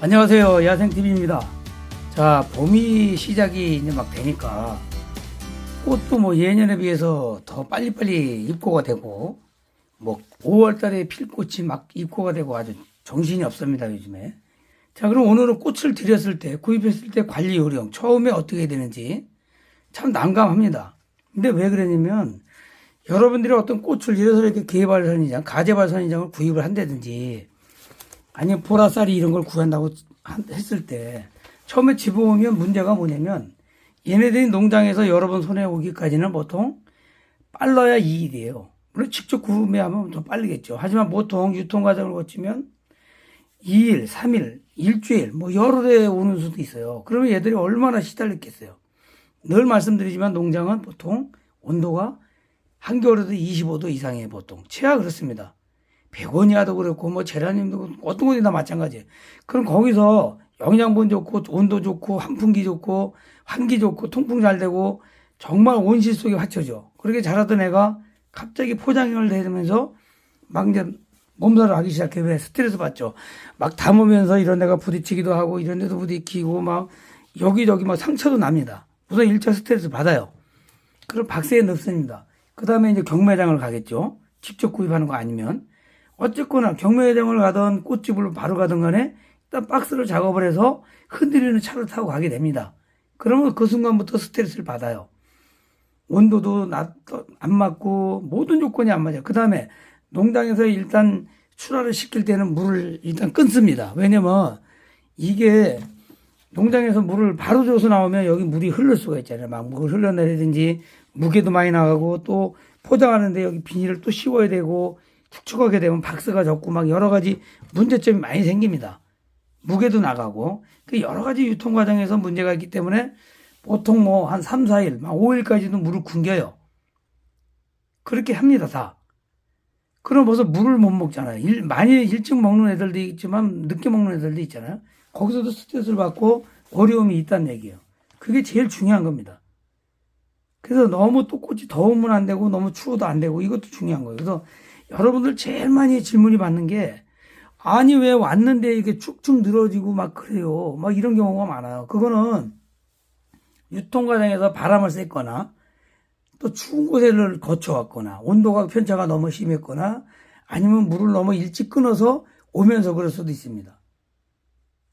안녕하세요. 야생TV입니다. 자, 봄이 시작이 이제 막 되니까 꽃도 뭐 예년에 비해서 더 빨리빨리 입고가 되고, 뭐 5월 달에 필 꽃이 막 입고가 되고 아주 정신이 없습니다, 요즘에. 자, 그럼 오늘은 꽃을 들였을 때, 구입했을 때 관리 요령, 처음에 어떻게 되는지 참 난감합니다. 근데 왜 그러냐면, 여러분들이 어떤 꽃을 이래서 이렇게 개발선인장, 가재발선인장을 구입을 한다든지, 아니면 보라쌀이 이런 걸 구한다고 했을 때 처음에 집어오면 문제가 뭐냐면 얘네들이 농장에서 여러 번 손에 오기까지는 보통 빨라야 2일이에요. 물론 직접 구매하면 더 빠르겠죠. 하지만 보통 유통 과정을 거치면 2일, 3일, 일주일, 뭐 열흘에 오는 수도 있어요. 그러면 얘들이 얼마나 시달렸겠어요. 늘 말씀드리지만 농장은 보통 온도가 한겨울에도 25도 이상이에요. 보통 최하 그렇습니다. 베고니아도 그렇고 뭐 제라늄도 그렇고 어떤 곳이나 마찬가지예요. 그럼 거기서 영양분 좋고 온도 좋고 환풍기 좋고 환기 좋고 통풍 잘 되고 정말 온실 속에 받쳐져. 그렇게 자라던 애가 갑자기 포장을 내면서 막 이제 몸살을 하기 시작해. 왜? 스트레스 받죠. 막 담으면서 이런 데가 부딪히기도 하고 이런 데도 부딪히고 막 여기저기 막 상처도 납니다. 우선 1차 스트레스 받아요. 그럼 박스에 넣습니다. 그 다음에 이제 경매장을 가겠죠. 직접 구입하는 거 아니면. 어쨌거나 경매장을 가든 꽃집을 바로 가든 간에 일단 박스를 작업을 해서 흔들리는 차를 타고 가게 됩니다. 그러면 그 순간부터 스트레스를 받아요. 온도도 안 맞고 모든 조건이 안 맞아요. 그 다음에 농장에서 일단 출하를 시킬 때는 물을 일단 끊습니다. 왜냐면 이게 농장에서 물을 바로 줘서 나오면 여기 물이 흐를 수가 있잖아요. 막 물을 흘러내리든지 무게도 많이 나가고 또 포장하는데 여기 비닐을 또 씌워야 되고 축축하게 되면 박스가 적고 막 여러 가지 문제점이 많이 생깁니다. 무게도 나가고 그 여러 가지 유통 과정에서 문제가 있기 때문에 보통 뭐 한 3, 4일, 막 5일까지도 물을 굶겨요. 그렇게 합니다, 다. 그럼 벌써 물을 못 먹잖아요. 많이 일찍 먹는 애들도 있지만 늦게 먹는 애들도 있잖아요. 거기서도 스트레스를 받고 어려움이 있다는 얘기예요. 그게 제일 중요한 겁니다. 그래서 너무 또 꽃이 더우면 안 되고 너무 추워도 안 되고 이것도 중요한 거예요. 그래서 여러분들 제일 많이 질문이 받는 게 아니 왜 왔는데 이게 축축 늘어지고 막 그래요. 막 이런 경우가 많아요. 그거는 유통 과정에서 바람을 쐈거나 또 추운 곳을 거쳐왔거나 온도가 편차가 너무 심했거나 아니면 물을 너무 일찍 끊어서 오면서 그럴 수도 있습니다.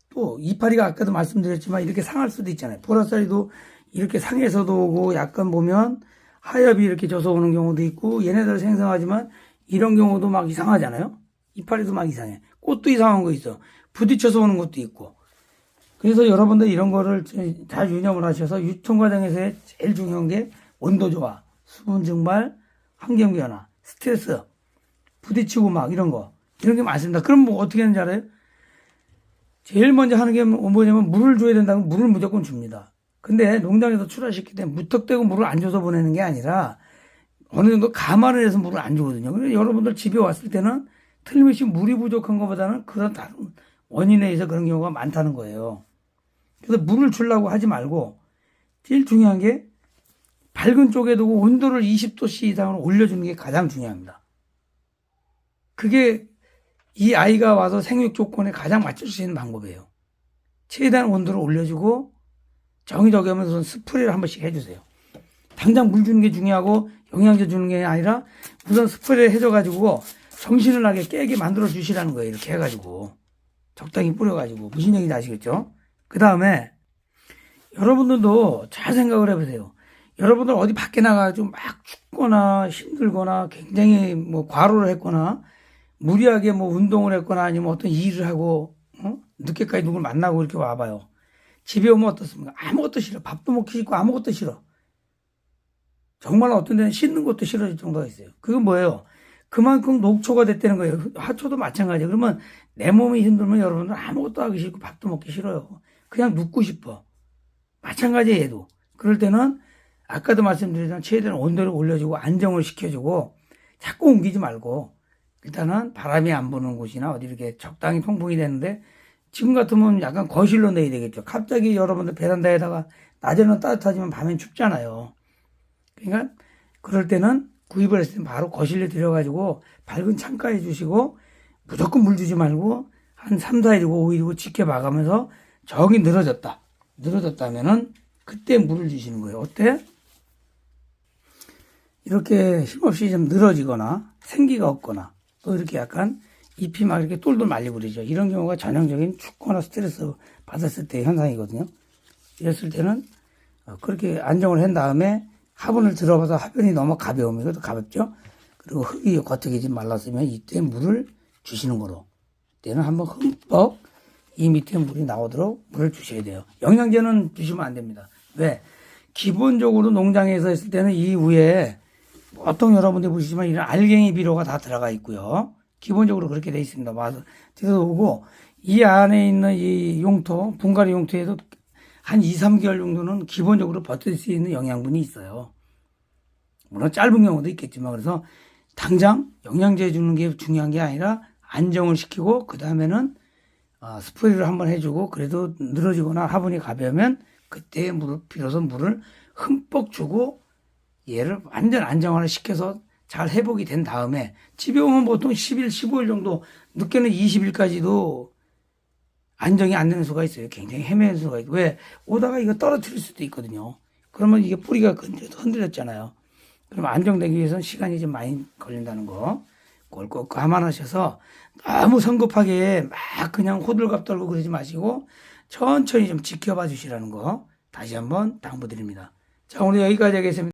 또 이파리가 아까도 말씀드렸지만 이렇게 상할 수도 있잖아요. 보라쌀이도 이렇게 상해서도 오고 약간 보면 하엽이 이렇게 져서 오는 경우도 있고 얘네들 생성하지만 이런 경우도 막 이상하잖아요. 이파리도 막 이상해. 꽃도 이상한 거 있어. 부딪혀서 오는 것도 있고. 그래서 여러분들 이런 거를 잘 유념을 하셔서 유통 과정에서의 제일 중요한 게 온도 조화, 수분 증발, 환경 변화, 스트레스, 부딪히고 막 이런 거. 이런 게 많습니다. 그럼 뭐 어떻게 하는지 알아요? 제일 먼저 하는 게 뭐냐면 물을 줘야 된다면 물을 무조건 줍니다. 근데 농장에서 출하시킬 때 무턱대고 물을 안 줘서 보내는 게 아니라 어느 정도 감안을 해서 물을 안 주거든요. 그래서 여러분들 집에 왔을 때는 틀림없이 물이 부족한 것보다는 그런 다른 원인에 의해서 그런 경우가 많다는 거예요. 그래서 물을 주려고 하지 말고 제일 중요한 게 밝은 쪽에 두고 온도를 20도씨 이상으로 올려주는 게 가장 중요합니다. 그게 이 아이가 와서 생육 조건에 가장 맞출 수 있는 방법이에요. 최대한 온도를 올려주고 정의적이 하면서 스프레이를 한 번씩 해주세요. 당장 물 주는 게 중요하고 영양제 주는 게 아니라 우선 스프레이 해줘가지고 정신을 나게 깨게 만들어 주시라는 거예요. 이렇게 해가지고 적당히 뿌려가지고 무슨 얘기인지 아시겠죠? 그 다음에 여러분들도 잘 생각을 해보세요. 여러분들 어디 밖에 나가가지고 막 춥거나 힘들거나 굉장히 뭐 과로를 했거나 무리하게 뭐 운동을 했거나 아니면 어떤 일을 하고 늦게까지 누굴 만나고 이렇게 와봐요. 집에 오면 어떻습니까? 아무것도 싫어. 밥도 먹기 싫고 아무것도 싫어. 정말 어떤 데는 씻는 것도 싫어질 정도가 있어요. 그건 뭐예요? 그만큼 녹초가 됐다는 거예요. 하초도 마찬가지예요. 그러면 내 몸이 힘들면 여러분들 아무것도 하기 싫고 밥도 먹기 싫어요. 그냥 눕고 싶어. 마찬가지예요, 얘도. 그럴 때는 아까도 말씀드렸지만 최대한 온도를 올려주고 안정을 시켜주고 자꾸 옮기지 말고 일단은 바람이 안 부는 곳이나 어디 이렇게 적당히 통풍이 되는데 지금 같으면 약간 거실로 내야 되겠죠. 갑자기 여러분들 베란다에다가 낮에는 따뜻하지만 밤엔 춥잖아요. 그러니까 그럴 때는 구입을 했을 때 바로 거실에 들여가지고 밝은 창가에 주시고 무조건 물 주지 말고 한 3, 4일이고 5일이고 지켜봐가면서 저기 늘어졌다면은 그때 물을 주시는 거예요. 어때? 이렇게 힘없이 좀 늘어지거나 생기가 없거나 또 이렇게 약간 잎이 막 이렇게 똘똘 말리고 그러죠. 이런 경우가 전형적인 춥거나 스트레스 받았을 때 현상이거든요. 이랬을 때는 그렇게 안정을 한 다음에 화분을 들어봐서 화분이 너무 가벼우면 이것도 가볍죠. 그리고 흙이 겉흙이 좀 말랐으면 이때 물을 주시는 거로 이때는 한번 흠뻑 이 밑에 물이 나오도록 물을 주셔야 돼요. 영양제는 주시면 안 됩니다. 왜? 기본적으로 농장에서 했을 때는 이 위에 보통 여러분들 보시지만 이런 알갱이 비료가 다 들어가 있고요. 기본적으로 그렇게 돼 있습니다. 와서 들어오고 이 안에 있는 이 용토, 분갈이 용토에도 한 2, 3개월 정도는 기본적으로 버틸 수 있는 영양분이 있어요. 물론 짧은 경우도 있겠지만 그래서 당장 영양제 주는 게 중요한 게 아니라 안정을 시키고 그 다음에는 스프레이를 한번 해주고 그래도 늘어지거나 화분이 가벼우면 그때 비로소 물을 흠뻑 주고 얘를 완전 안정화를 시켜서 잘 회복이 된 다음에 집에 오면 보통 10일, 15일 정도 늦게는 20일까지도 안정이 안 되는 수가 있어요. 굉장히 헤매는 수가 있고 왜? 오다가 이거 떨어뜨릴 수도 있거든요. 그러면 이게 뿌리가 흔들렸잖아요. 그럼 안정되기 위해서는 시간이 좀 많이 걸린다는 거. 그걸 꼭 감안하셔서 너무 성급하게 막 그냥 호들갑 떨고 그러지 마시고 천천히 좀 지켜봐 주시라는 거 다시 한번 당부드립니다. 자, 오늘 여기까지 하겠습니다.